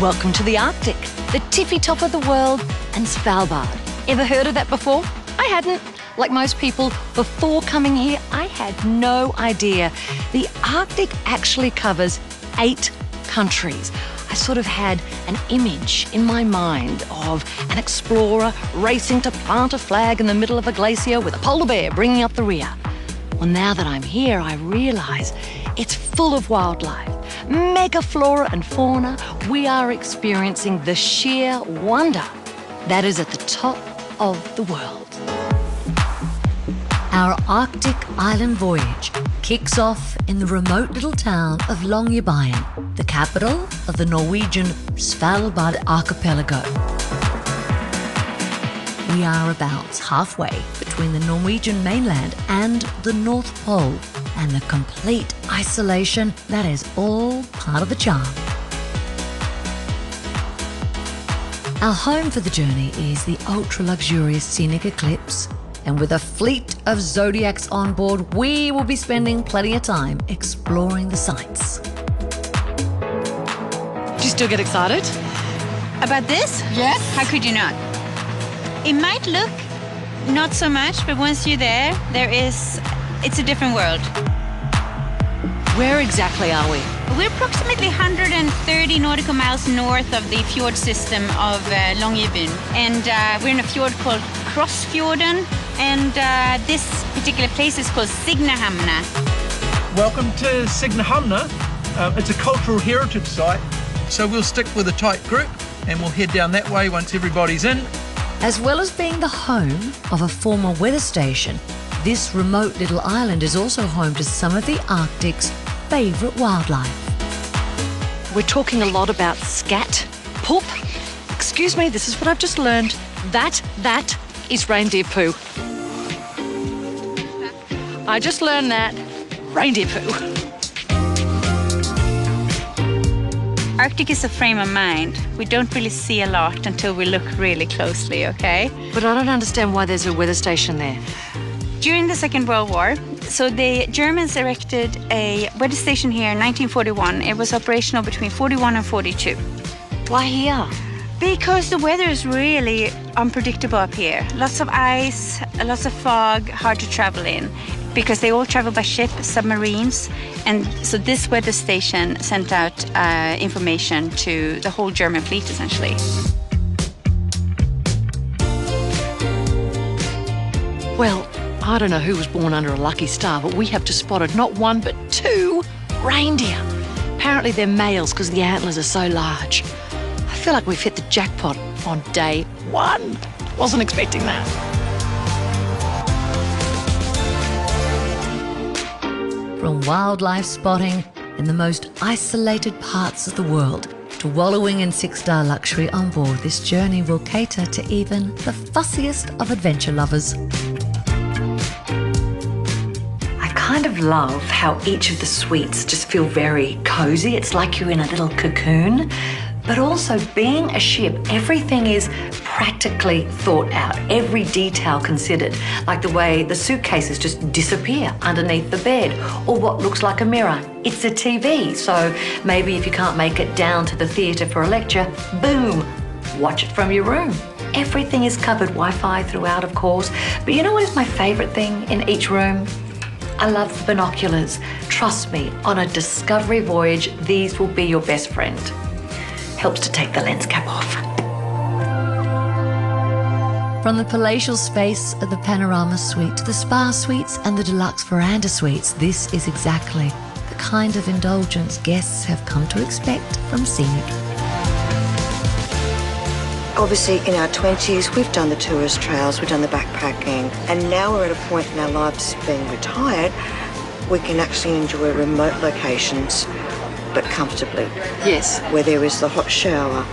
Welcome to the Arctic, the tippy top of the world, and Svalbard. Ever heard of that before? I hadn't. Like most people, before coming here, I had no idea. The Arctic actually covers 8 countries. I sort of had an image in my mind of an explorer racing to plant a flag in the middle of a glacier with a polar bear bringing up the rear. Well, now that I'm here, I realise it's full of wildlife, mega flora and fauna. We are experiencing the sheer wonder that is at the top of the world. Our Arctic island voyage kicks off in the remote little town of Longyearbyen, the capital of the Norwegian Svalbard archipelago. We are about halfway between the Norwegian mainland and the North Pole, and the complete isolation that is all part of the charm. Our home for the journey is the ultra-luxurious Scenic Eclipse, and with a fleet of Zodiacs on board, we will be spending plenty of time exploring the sights. Do you still get excited? About this? Yes. How could you not? It might look not so much, but once you're there, it's a different world. Where exactly are we? We're approximately 130 nautical miles north of the fjord system of Longyearbyen, and we're in a fjord called Krossfjorden, and this particular place is called Signahamna. Welcome to Signahamna. It's a cultural heritage site, so we'll stick with a tight group and we'll head down that way once everybody's in. As well as being the home of a former weather station, this remote little island is also home to some of the Arctic's favourite wildlife. We're talking a lot about scat, poop. Excuse me, this is what I've just learned. That is reindeer poo. I just learned that. Reindeer poo. Arctic is a frame of mind. We don't really see a lot until we look really closely, okay? But I don't understand why there's a weather station there. During the Second World War, so the Germans erected a weather station here in 1941. It was operational between 41 and 42. Why here? Because the weather is really unpredictable up here. Lots of ice, lots of fog, hard to travel in. Because they all travel by ship, submarines, and so this weather station sent out information to the whole German fleet, essentially. Well, I don't know who was born under a lucky star, but we have just spotted not 1 but 2 reindeer. Apparently they're males because the antlers are so large. I feel like we've hit the jackpot on day 1. Wasn't expecting that. From wildlife spotting in the most isolated parts of the world to wallowing in 6-star luxury on board, this journey will cater to even the fussiest of adventure lovers. I kind of love how each of the suites just feel very cozy. It's like you're in a little cocoon. But also, being a ship, everything is practically thought out, every detail considered, like the way the suitcases just disappear underneath the bed, or what looks like a mirror. It's a TV, so maybe if you can't make it down to the theatre for a lecture, boom, watch it from your room. Everything is covered, Wi-Fi throughout, of course. But you know what is my favourite thing in each room? I love the binoculars. Trust me, on a discovery voyage, these will be your best friend. Helps to take the lens cap off. From the palatial space of the panorama suite to the spa suites and the deluxe veranda suites, this is exactly the kind of indulgence guests have come to expect from Scenic. Obviously, in our 20s, we've done the tourist trails, we've done the backpacking, and now we're at a point in our lives being retired, we can actually enjoy remote locations but comfortably. Yes. Where there is the hot shower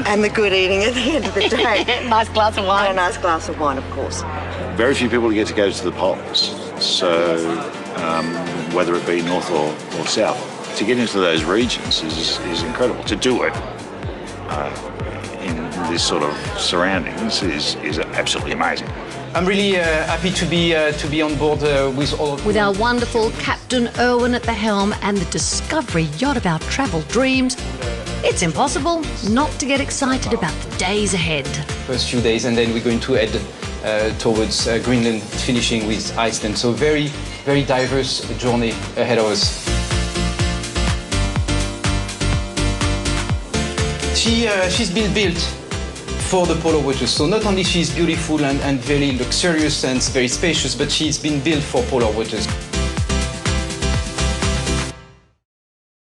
and the good eating at the end of the day. Nice glass of wine. And a nice glass of wine, of course. Very few people get to go to the poles, so whether it be north or south, to get into those regions is incredible. To do it in this sort of surroundings is absolutely amazing. I'm really happy to be on board with all of you. With our wonderful Captain Irwin at the helm and the Discovery yacht of our travel dreams, It's impossible not to get excited about the days ahead. First few days, and then we're going to head towards Greenland, finishing with Iceland. So very, very diverse journey ahead of us. She's been built for the polar waters. So not only she's beautiful and very luxurious and very spacious, but she's been built for polar waters.